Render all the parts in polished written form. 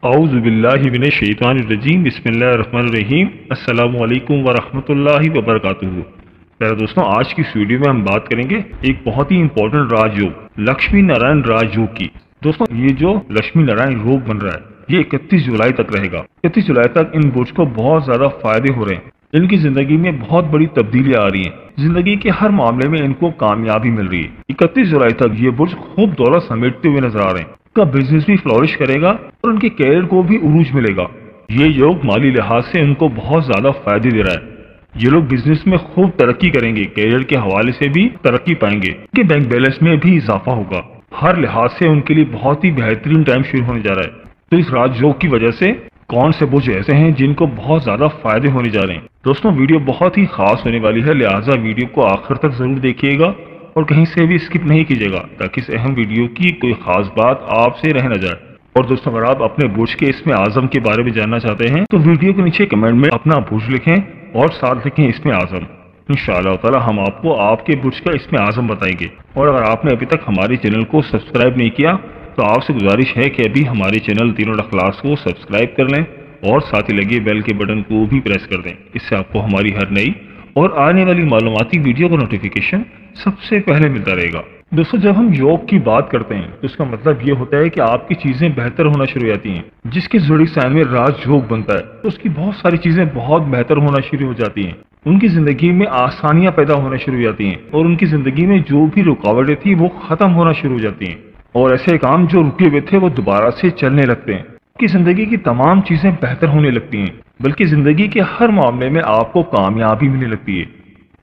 औज़ुबिल्लाहिमिनश्शैतानिर्रजीम बिस्मिल्लाहिर्रहमानिर्रहीम अस्सलामु अलैकुम वरहमतुल्लाहि वबरकातुहू। प्यारे दोस्तों, आज की इस वीडियो में हम बात करेंगे एक बहुत ही इंपॉर्टेंट राजयोग लक्ष्मी नारायण राजयोग की। दोस्तों, ये जो लक्ष्मी नारायण योग बन रहा है ये 31 जुलाई तक रहेगा। 31 जुलाई तक इन बुर्ज को बहुत ज्यादा फायदे हो रहे हैं। इनकी जिंदगी में बहुत बड़ी तब्दीलियां आ रही हैं। जिंदगी के हर मामले में इनको कामयाबी मिल रही है। 31 जुलाई तक ये बुर्ज खूब दौलत समेटते हुए नजर आ रहे हैं। का बिजनेस भी फ्लोरिश करेगा और उनके कैरियर को भी उरूज मिलेगा। ये योग माली लिहाज से उनको बहुत ज्यादा फायदे दे रहा है। ये लोग बिजनेस में खूब तरक्की करेंगे, कैरियर के हवाले से भी तरक्की पाएंगे, उनके बैंक बैलेंस में भी इजाफा होगा। हर लिहाज से उनके लिए बहुत ही बेहतरीन टाइम शुरू होने जा रहा है। तो इस राजयोग की वजह से कौन से बुर्ज ऐसे हैं जिनको बहुत ज्यादा फायदे होने जा रहे हैं। दोस्तों, वीडियो बहुत ही खास होने वाली है, लिहाजा वीडियो को आखिर तक जरूर देखिएगा और कहीं से भी स्किप नहीं कीजिएगा ताकि इस अहम वीडियो की कोई खास बात आपसे रह न जाए। और दोस्तों, अगर आप अपने बुर्ज के इसमें आजम के बारे में जानना चाहते हैं तो वीडियो के नीचे कमेंट में अपना बुर्ज लिखें और साथ लिखें इसमें आजम। इंशाअल्लाह ताला हम आपको आपके बुर्ज का इसमें आजम बताएंगे। और अगर आपने अभी तक हमारे चैनल को सब्सक्राइब नहीं किया तो आपसे गुजारिश है कि अभी हमारे चैनल तीनों अखलास को सब्सक्राइब कर लें और साथ ही लगे बेल के बटन को भी प्रेस कर दें। इससे आपको हमारी हर नई और आने वाली मालूमाती वीडियो का नोटिफिकेशन सबसे पहले मिलता रहेगा। दोस्तों, जब हम योग की बात करते हैं तो इसका मतलब ये होता है कि आपकी चीजें बेहतर होना शुरू हो जाती हैं। जिसके ज़ोडिक साइन में राज योग बनता है तो उसकी बहुत सारी चीजें बहुत बेहतर होना शुरू हो जाती हैं। उनकी जिंदगी में आसानियां पैदा होना शुरू हो जाती हैं और उनकी जिंदगी में जो भी रुकावटें थी वो खत्म होना शुरू हो जाती हैं और ऐसे काम जो रुके हुए थे वो दोबारा से चलने लगते हैं। कि जिंदगी की तमाम चीजें बेहतर होने लगती हैं, बल्कि जिंदगी के हर मामले में आपको कामयाबी मिलने लगती है।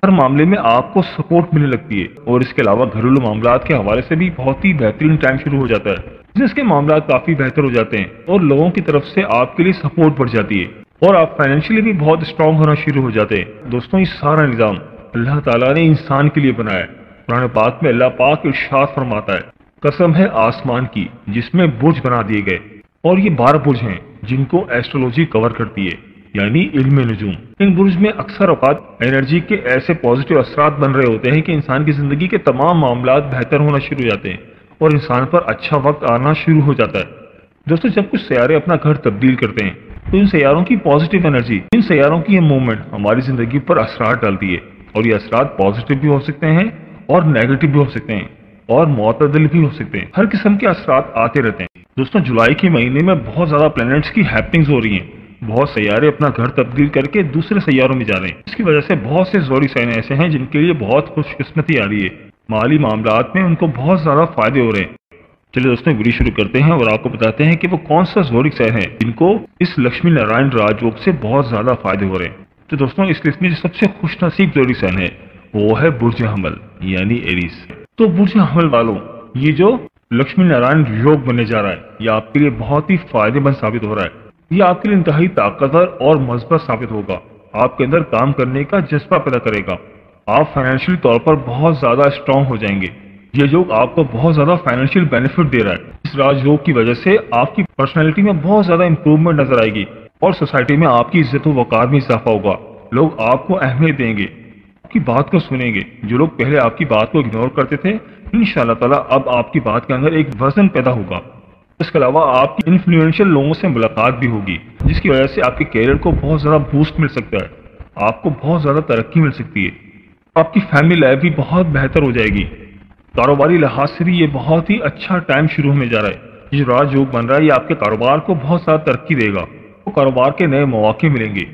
हर मामले में आपको सपोर्ट मिलने लगती है और इसके अलावा घरेलू मामलात के हवाले से भी बहुत ही बेहतरीन टाइम शुरू हो जाता है। बिजनेस के मामलात काफी बेहतर हो जाते हैं और लोगों की तरफ से आपके लिए सपोर्ट बढ़ जाती है और आप फाइनेंशियली भी बहुत स्ट्रांग होना शुरू हो जाते हैं। दोस्तों, ये सारा निजाम अल्लाह ताला ने इंसान के लिए बनाया है। कुरान पाक में अल्लाह पाक इरशाद फरमाता है, कसम है आसमान की जिसमें बुर्ज बना दिए गए। और ये 12 बुर्ज हैं जिनको एस्ट्रोलॉजी कवर करती है, यानी इल्म नजूम। इन बुर्ज में अक्सर औकात एनर्जी के ऐसे पॉजिटिव असरात बन रहे होते हैं कि इंसान की जिंदगी के तमाम मामलात बेहतर होना शुरू हो जाते हैं और इंसान पर अच्छा वक्त आना शुरू हो जाता है। दोस्तों, जब कुछ सैयारे अपना घर तब्दील करते हैं तो इन सैयारों की पॉजिटिव एनर्जी, इन सैयारों की ये मूवमेंट हमारी जिंदगी पर असरात डालती है और ये असरात पॉजिटिव भी हो सकते हैं और नेगेटिव भी हो सकते हैं और मुतदिल भी हो सकते हैं। हर किस्म के असरात आते रहते हैं। दोस्तों, जुलाई के महीने में बहुत ज्यादा प्लैनेट्स की हैपनिंग्स हो रही हैं। बहुत सैयारे अपना घर तब्दील करके दूसरे सैयारों में जा रहे हैं। इसकी वजह से बहुत से ज़ोडिक साइन ऐसे हैं जिनके लिए बहुत खुशकिस्मती आ रही है। माली मामलात में उनको बहुत ज्यादा फायदे हो रहे हैं। चलिए दोस्तों, वीडियो शुरू करते हैं और आपको बताते हैं कि वो कौन सा ज़ोडिक साइन है जिनको इस लक्ष्मी नारायण राजयोग से बहुत ज्यादा फायदे हो रहे हैं। तो दोस्तों, इस लिस्ट में जो सबसे खुशनसीब ज़ोडिक साइन है वो है बुर्ज हमल यानी एरीज। तो बुर्ज हमल वालों, ये जो लक्ष्मी नारायण योग बनने जा रहा है ये आपके लिए बहुत ही फायदेमंद साबित हो रहा है। ये आपके लिए इंतहाई ताकतवर और मजबूत साबित होगा। आपके अंदर काम करने का जज्बा पैदा करेगा। आप फाइनेंशियल तौर पर बहुत ज्यादा स्ट्रांग हो जाएंगे। ये योग आपको बहुत ज्यादा फाइनेंशियल बेनिफिट दे रहा है। इस राजयोग की वजह से आपकी पर्सनैलिटी में बहुत ज्यादा इंप्रूवमेंट नजर आएगी और सोसाइटी में आपकी इज्जत व वकार में इजाफा होगा। लोग आपको अहमियत देंगे, आपकी बात को सुनेंगे। जो लोग पहले आपकी बात को इग्नोर करते थे, इंशाअल्लाह ताला अब आपकी बात के अंदर एक वजन पैदा होगा। इसके अलावा आपकी इन्फ्लुएंशियल लोगों से मुलाकात भी होगी जिसकी वजह से आपके कैरियर को बहुत ज्यादा बूस्ट मिल सकता है। आपको बहुत ज्यादा तरक्की मिल सकती है। आपकी फैमिली लाइफ भी बहुत बेहतर हो जाएगी। कारोबारी लिहाज से भी ये बहुत ही अच्छा टाइम शुरू होने जा रहा है। ये जो राजयोग बन रहा है ये आपके कारोबार को बहुत ज्यादा तरक्की देगा। तो कारोबार के नए मौके मिलेंगे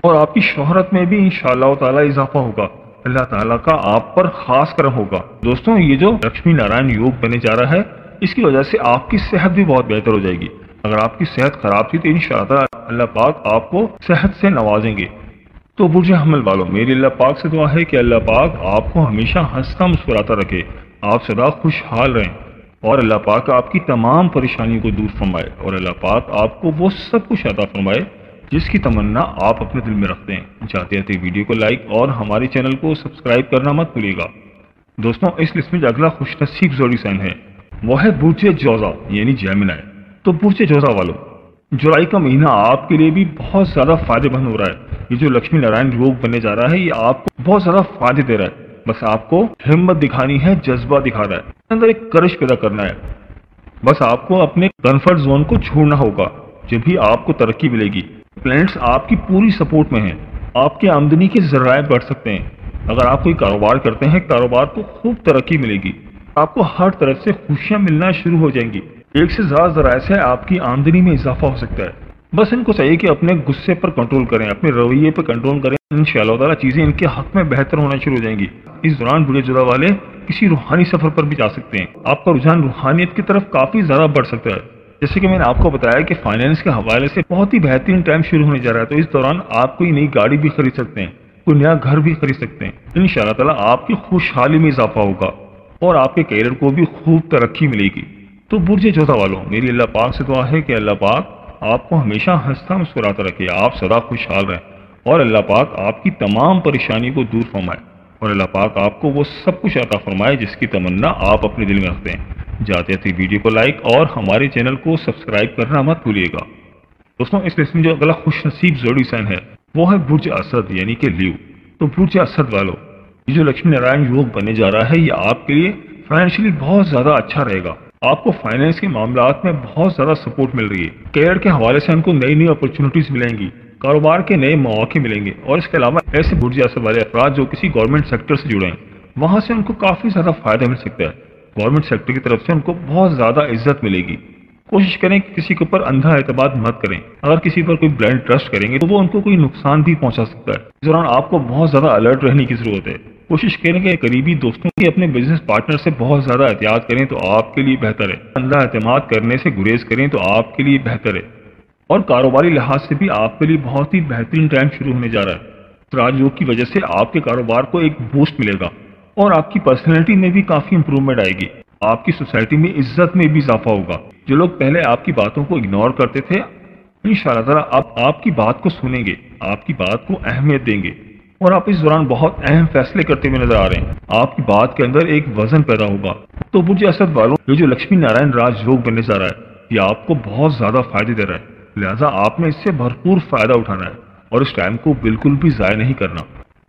और आपकी शोहरत में भी इंशाअल्लाह ताला इजाफा होगा। अल्लाह ताला का आप पर खास करम होगा। दोस्तों, ये जो लक्ष्मी नारायण योग बनने जा रहा है इसकी वजह से आपकी सेहत भी बहुत बेहतर हो जाएगी। अगर आपकी सेहत खराब थी तो इंशाअल्लाह अल्लाह पाक आपको सेहत से नवाजेंगे। तो बुर्ज हमल वालों, मेरी अल्लाह पाक से दुआ है कि अल्लाह पाक आपको हमेशा हंसता मुस्कुराता रखे, आप सदा खुशहाल रहें और अल्लाह पाक आपकी तमाम परेशानियों को दूर फरमाए और अल्लाह पाक आपको वो सब कुछ अता फरमाए जिसकी तमन्ना आप अपने दिल में रखते हैं। जाते जाते वीडियो को लाइक और हमारे चैनल को सब्सक्राइब करना मत भूलिएगा। दोस्तों, इस लिस्ट में जो अगला खुशनसीब ज़ोडिक साइन है वो है बुर्ज जोजा यानी जेमिनी। तो बुर्ज जोजा वालों, जुलाई का महीना आपके लिए भी बहुत ज्यादा फायदेमंद हो रहा है। ये जो लक्ष्मी नारायण योग बनने जा रहा है ये आपको बहुत ज्यादा फायदे दे रहा है। बस आपको हिम्मत दिखानी है, जज्बा दिखा रहा है, अंदर एक करश पैदा करना है। बस आपको अपने कंफर्ट जोन को छोड़ना होगा। जब भी आपको तरक्की मिलेगी। प्लैनेट्स आपकी पूरी सपोर्ट में हैं। आपके आमदनी के जराए बढ़ सकते हैं। अगर आप कोई कारोबार करते हैं, कारोबार को खूब तरक्की मिलेगी। आपको हर तरफ से खुशियां मिलना शुरू हो जाएंगी। एक से ज्यादा जराए से आपकी आमदनी में इजाफा हो सकता है। बस इनको चाहिए कि अपने गुस्से पर कंट्रोल करें, अपने रवैये पर कंट्रोल करें। इंशाअल्लाह ताला चीजें इनके हक में बेहतर होना शुरू हो जाएंगी। इस दौरान बुरे जुदा वाले किसी रूहानी सफर पर भी जा सकते हैं। आपका रुझान रूहानियत की तरफ काफी ज्यादा बढ़ सकता है। जैसे कि मैंने आपको बताया कि फाइनेंस के हवाले से बहुत ही बेहतरीन टाइम शुरू होने जा रहा है, तो इस दौरान आप कोई नई गाड़ी भी खरीद सकते हैं, कोई नया घर भी खरीद सकते हैं। इंशाअल्लाह ताला आपकी खुशहाली में इजाफा होगा और आपके कैरियर को भी खूब तरक्की मिलेगी। तो बुर्ज जोधा वालों, मेरी अल्लाह पाक से दुआ है कि अल्लाह पाक आपको हमेशा हंसता मुस्कुराता रखे, आप सदा खुशहाल रहें और अल्लाह पाक आपकी तमाम परेशानी को दूर फरमाए और अल्लाह पाक आपको वो सब कुछ अता फरमाए जिसकी तमन्ना आप अपने दिल में रखते हैं। जाते जाते वीडियो को लाइक और हमारे चैनल को सब्सक्राइब करना मत भूलिएगा। दोस्तों, इस लिस्ट में जो अगला खुश नसीब जोड़ी साइन है वो है बुर्ज असद यानी कि लीव। तो बुर्ज असद वालों, ये जो लक्ष्मी नारायण योग बनने जा रहा है, ये आपके लिए फाइनेंशियली बहुत ज्यादा अच्छा रहेगा। आपको फाइनेंस के मामलात में बहुत ज्यादा सपोर्ट मिल रही है। कैरियर के हवाले से उनको नई नई अपॉर्चुनिटीज मिलेंगी, कारोबार के नए मौके मिलेंगे और इसके अलावा ऐसे बुर्ज असद वाले अफराद जो किसी गवर्नमेंट सेक्टर से जुड़े हैं, वहां से उनको काफी ज्यादा फायदा मिल सकता है। गवर्नमेंट सेक्टर की तरफ से उनको बहुत ज्यादा इज्जत मिलेगी। कोशिश करें कि किसी के ऊपर अंधा एतबाद मत करें। अगर किसी पर कोई ब्लाइंड ट्रस्ट करेंगे तो वो उनको कोई नुकसान भी पहुंचा सकता है। इस दौरान आपको बहुत ज्यादा अलर्ट रहने की जरूरत है। कोशिश करें कि करीबी दोस्तों की अपने बिजनेस पार्टनर से बहुत ज्यादा एहतियात करें तो आपके लिए बेहतर है। अंधा एतमाद करने से गुरेज करें तो आपके लिए बेहतर है। और कारोबारी लिहाज से भी आपके लिए बहुत ही बेहतरीन टाइम शुरू होने जा रहा है। राजयोग की वजह से आपके कारोबार को एक बूस्ट मिलेगा और आपकी पर्सनैलिटी में भी काफी इंप्रूवमेंट आएगी। आपकी सोसाइटी में इज्जत में भी इजाफा होगा। जो लोग पहले आपकी बातों को इग्नोर करते थे, इंशाअल्लाह ताला आप आपकी बात को सुनेंगे, आपकी बात को अहमियत देंगे और आप इस दौरान बहुत अहम फैसले करते हुए नजर आ रहे हैं। आपकी बात के अंदर एक वजन पैदा होगा। तो बुर्ज असद वालों, ये जो लक्ष्मी नारायण राजयोग बनने जा रहा है, ये आपको बहुत ज्यादा फायदे दे रहा है। लिहाजा आपने इससे भरपूर फायदा उठाना है और इस टाइम को बिल्कुल भी जाया नहीं करना।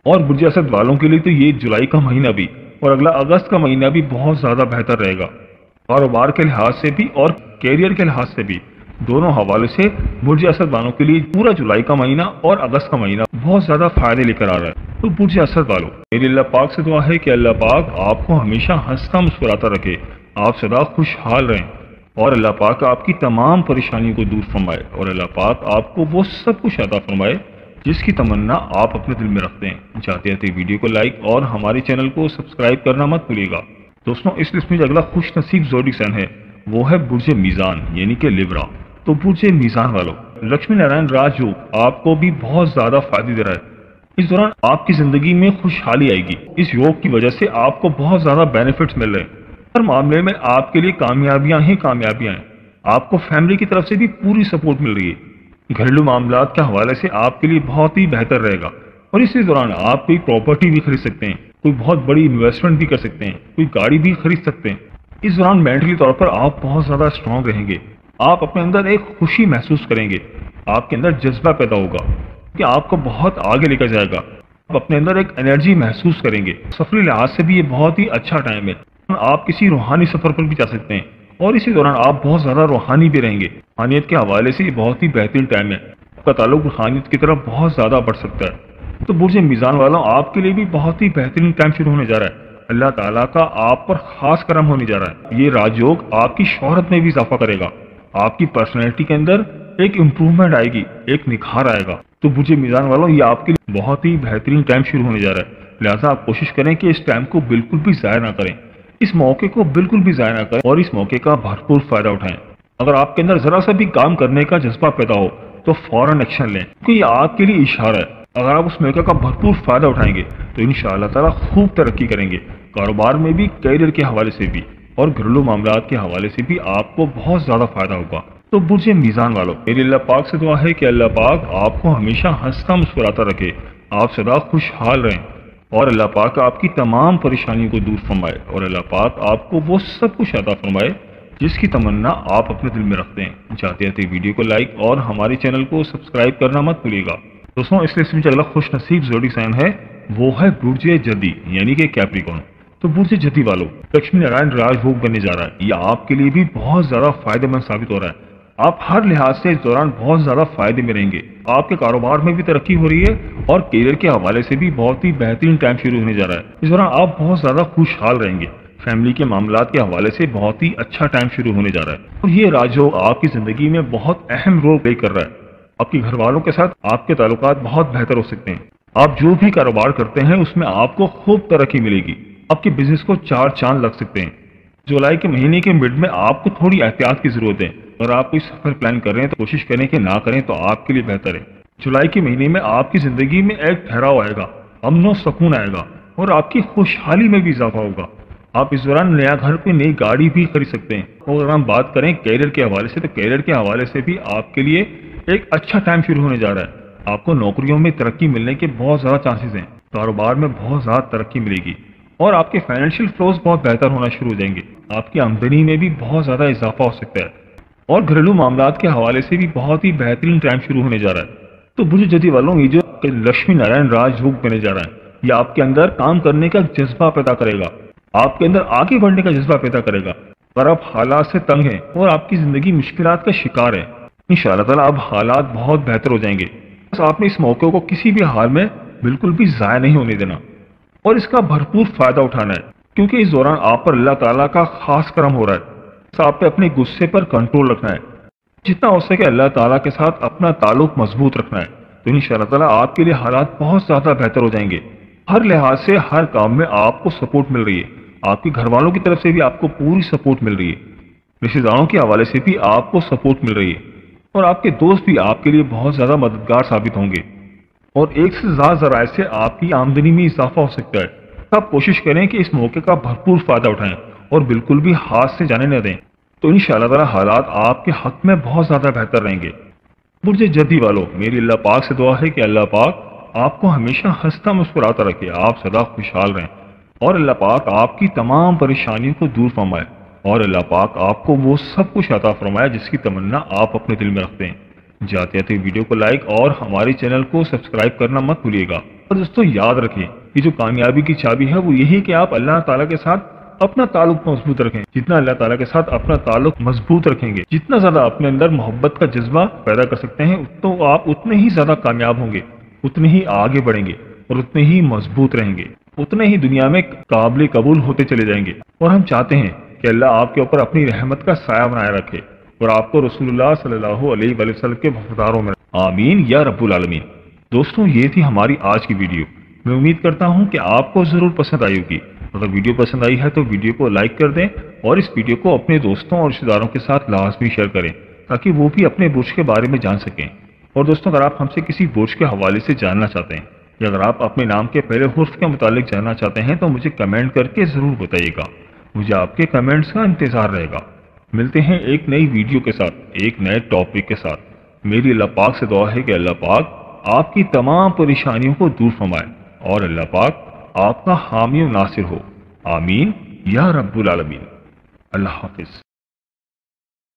और बुर्ज असद वालों के लिए तो ये जुलाई का महीना भी और अगला अगस्त का महीना भी बहुत ज्यादा बेहतर रहेगा। कारोबार के लिहाज से भी और कैरियर के लिहाज से भी, दोनों हवाले से बुर्ज असद वालों के लिए पूरा जुलाई का महीना और अगस्त का महीना बहुत ज्यादा फायदे लेकर आ रहा है। तो बुर्ज असद वालों, मेरी अल्लाह पाक से दुआ है कि अल्लाह पाक आपको हमेशा हंसता मुस्कुराता रखे, आप सदा खुशहाल रहें और अल्लाह पाक आपकी तमाम परेशानियों को दूर फरमाए और अल्लाह पाक आपको वो सब कुछ अता फरमाए जिसकी तमन्ना आप अपने दिल में रखते हैं। जाते जाते वीडियो को लाइक और हमारे चैनल को सब्सक्राइब करना मत भूलिएगा। दोस्तों, इस लिस्ट में जो अगला खुश नसीब जोड़ी साइन है वो है बुर्ज मीजान यानी कि लिब्रा। तो बुर्ज मीजान वालों, लक्ष्मी नारायण राजयोग आपको भी बहुत ज्यादा फायदे दे रहा है। इस दौरान आपकी जिंदगी में खुशहाली आएगी। इस योग की वजह से आपको बहुत ज्यादा बेनिफिट्स मिल रहे हैं। हर मामले में आपके लिए कामयाबियां ही कामयाबियां हैं। आपको फैमिली की तरफ से भी पूरी सपोर्ट मिल रही है। घरेलू मामलात के हवाले से आपके लिए बहुत ही बेहतर रहेगा और इसी दौरान आप कोई प्रॉपर्टी भी खरीद सकते हैं, कोई बहुत बड़ी इन्वेस्टमेंट भी कर सकते हैं, कोई गाड़ी भी खरीद सकते हैं। इस दौरान मेंटली तौर पर आप बहुत ज्यादा स्ट्रांग रहेंगे। आप अपने अंदर एक खुशी महसूस करेंगे, आपके अंदर जज्बा पैदा होगा कि आपको बहुत आगे लेकर जाएगा। आप अपने अंदर एक एनर्जी महसूस करेंगे। सफरी लिहाज से भी ये बहुत ही अच्छा टाइम है। आप किसी रूहानी सफर पर भी जा सकते हैं और इसी दौरान आप बहुत ज्यादा रूहानी भी रहेंगे। रूहानियत के हवाले से ये बहुत ही बेहतरीन टाइम है। आपका ताल्लुक रूहानियत की तरफ बहुत ज्यादा बढ़ सकता है। तो बुर्ज मीजान वालों, आपके लिए भी बहुत ही बेहतरीन टाइम शुरू होने जा रहा है। अल्लाह ताला का आप पर खास करम होने जा रहा है। ये राजयोग आपकी शोहरत में भी इजाफा करेगा। आपकी पर्सनैलिटी के अंदर एक इम्प्रूवमेंट आएगी, एक निखार आएगा। तो बुर्ज मीजान वालों, ये आपके लिए बहुत ही बेहतरीन टाइम शुरू होने जा रहा है। लिहाजा आप कोशिश करें कि इस टाइम को बिल्कुल भी जाया ना करें, इस मौके को बिल्कुल भी जाया ना करें और इस मौके का भरपूर फायदा उठाएं। अगर आपके अंदर जरा सा भी काम करने का जज्बा पैदा हो तो फौरन एक्शन लें, क्योंकि ये आपके लिए इशारा है। अगर आप उस मौके का भरपूर फायदा उठाएंगे तो इंशाअल्लाह ताला खूब तरक्की करेंगे, कारोबार में भी, कैरियर के हवाले से भी और घरेलू मामलात के हवाले से भी आपको बहुत ज्यादा फायदा होगा। तो बुर्ज मीजान वालों, मेरी अल्लाह पाक से दुआ है कि अल्लाह पाक आपको हमेशा हंसता मुस्कुराता रखे, आप सदा खुशहाल रहें और अल्लाह पाक आपकी तमाम परेशानियों को दूर फरमाए और अल्लाह पाक आपको वो सब कुछ अता फरमाए जिसकी तमन्ना आप अपने दिल में रखते हैं। जाते जाते वीडियो को लाइक और हमारे चैनल को सब्सक्राइब करना मत भूलिएगा। दोस्तों, इस लिस्ट में जो अगला खुश नसीब जोड़ी साइन है वो है बुर्ज जदी यानी कि कैप्रिकॉर्न। तो बुर्ज जदी वालों, लक्ष्मी नारायण राजयोग बनने जा रहा है। ये आपके लिए भी बहुत ज्यादा फायदेमंद साबित हो रहा है। آپ ہر لحاظ سے اس دوران بہت زیادہ فائدے میں رہیں گے. آپ کے کاروبار میں بھی ترقی ہو رہی ہے اور کیریئر کے حوالے سے بھی بہت ہی بہترین ٹائم شروع ہونے جا رہا ہے. اس دوران آپ بہت زیادہ خوشحال رہیں گے. فیملی کے معاملات کے حوالے سے بہت ہی اچھا ٹائم شروع ہونے جا رہا ہے اور یہ راج یوگ آپ کی زندگی میں بہت اہم رول پلے کر رہا ہے. آپ کے گھر والوں کے ساتھ آپ کے تعلقات بہت بہتر ہو سکتے ہیں. آپ جو بھی کاروبار کرتے ہیں اس میں آپ کو خوب ترقی ملے گی. آپ کے بزنس کو 4 چاند لگ سکتے ہیں. جولائی کے مہینے کے مڈ میں آپ کو تھوڑی احتیاط کی ضرورت ہے. اگر آپ کوئی سفر پلان کر رہے ہیں تو کوشش کریں کہ نہ کریں تو آپ کے لیے بہتر ہے. جولائی کے مہینے میں آپ کی زندگی میں ایک ٹھہراؤ آئے گا, امن و سکون آئے گا اور آپ کی خوشحالی میں بھی اضافہ ہوگا. آپ اس دوران نیا گھر کوئی نئی گاڑی بھی خرید سکتے ہیں. اور اگر ہم بات کریں کیریئر کے حوالے سے تو کیریئر کے حوالے سے بھی آپ کے لیے ایک اچھا ٹائم شروع ہونے جا رہا ہے. آپ کو نوکریوں میں ترقی ملنے کے بہت زیادہ چانسز ہیں. کاروبار میں بہت زیادہ ترقی ملے گی اور آپ کے فائنینشیل فلوز بہت بہتر ہونا شروع ہو جائیں گے. آپ کی آمدنی میں بھی بہت زیادہ اضافہ ہو سکتا ہے اور گھریلو معاملات کے حوالے سے بھی بہت ہی بہترین ٹائم شروع ہونے جا رہا ہے. تو برج جدی والوں یہ جو لکشمی نارائن راج یوگ بنے جا رہا ہے یہ آپ کے اندر کام کرنے کا جذبہ پیدا کرے گا. آپ کے اندر آگے بڑھنے کا جذبہ پیدا کرے گا. اگر آپ حالات سے تنگ ہیں اور آپ کی زندگی مشکلات کا شکار ہے انشاءاللہ تعالیٰ اب حالات بہت بہتر ہو جائیں گے. بس آپ نے اس موقع کو کسی بھی حال میں بالکل بھی ضائع نہیں ہونے دینا اور اس کا بھرپور فائدہ اٹھانا ہے کیونکہ اس دوران آپ پر اللہ تعالیٰ کا خاص کرم ہو رہا ہے. بس آپ پہ اپنے غصے پر کنٹرول رکھنا ہے. جتنا ہو سکے اللہ تعالیٰ کے ساتھ اپنا تعلق مضبوط رکھنا ہے تو انشاءاللہ تعالیٰ آپ کے لیے حالات بہت زیادہ بہتر ہو جائیں گے. ہر لحاظ سے ہر کام میں آپ کو سپورٹ مل رہی ہے. آپ کے گھر والوں کی طرف سے بھی آپ کو پوری سپورٹ مل رہی ہے. رشتہ داروں کے حوالے سے بھی آپ کو سپورٹ مل رہی ہے اور آپ کے دوست بھی آپ کے لیے بہت زیادہ مددگار ثابت ہوں گے اور ایک سے زیادہ ذرائع سے آپ کی آمدنی میں اضافہ ہو سکتا ہے. آپ کوشش کریں کہ اس موقع کا بھرپور فائدہ اٹھائیں اور بالکل بھی ہاتھ سے جانے نہ دیں تو انشاءاللہ تعالی حالات آپ کے حق میں بہت زیادہ بہتر رہیں گے. برج جدی والوں میری اللہ پاک سے دعا ہے کہ اللہ پاک آپ کو ہمیشہ ہنستا مسکراتا رکھے, آپ سدا خوشحال رہیں اور اللہ پاک آپ کی تمام پریشانیوں کو دور فرمائے اور اللہ پاک آپ کو وہ سب کچھ عطا فرمائے جس کی تمنا آپ اپنے دل میں رکھتے ہیں. جاتے جاتے ویڈیو کو لائک اور ہمارے چینل کو سبسکرائب کرنا مت بھولیے گا. اور دوستوں یاد رکھیں یہ جو کامیابی کی چابی ہے وہ یہی کہ آپ اللہ تعالیٰ کے ساتھ اپنا تعلق مضبوط رکھیں. جتنا اللہ تعالیٰ کے ساتھ اپنا تعلق مضبوط رکھیں گے, جتنا زیادہ اپنے اندر محبت کا جذبہ پیدا کر سکتے ہیں تو آپ اتنے ہی زیادہ کامیاب ہوں گے, اتنے ہی آگے بڑھیں گے اور اتنے ہی مضبوط رہیں گے, اتنے ہی دنیا میں قابل قبول ہوتے چلے جائیں گے. اور ہم چاہتے ہیں کہ اللہ آپ کے اوپر اپنی رحمت کا سایہ بنائے رکھے اور آپ کو رسول اللہ صلی اللہ علیہ وآلہ وسلم کے وفاداروں میں آمین یا رب العالمین. دوستوں یہ تھی ہماری آج کی ویڈیو. میں امید کرتا ہوں کہ آپ کو ضرور پسند آئی ہوگی. اگر ویڈیو پسند آئی ہے تو ویڈیو کو لائک کر دیں اور اس ویڈیو کو اپنے دوستوں اور رشتہ داروں کے ساتھ لازمی شیئر کریں تاکہ وہ بھی اپنے برج کے بارے میں جان سکیں. اور دوستوں اگر آپ ہم سے کسی برج کے حوالے سے جاننا چاہتے ہیں یا اگر آپ اپنے نام کے پہلے حرف کے متعلق جاننا چاہتے ہیں تو مجھے کمنٹ کر کے ضرور بتائیے گا. مجھے آپ کے کمنٹس کا انتظار رہے گا. ملتے ہیں ایک نئی ویڈیو کے ساتھ, ایک نئے ٹاپک کے ساتھ. میری اللہ پاک سے دعا ہے کہ اللہ پاک آپ کی تمام پریشانیوں کو دور فرمائے اور اللہ پاک آپ کا حامی و ناصر ہو. آمین یا رب العالمین. اللہ حافظ.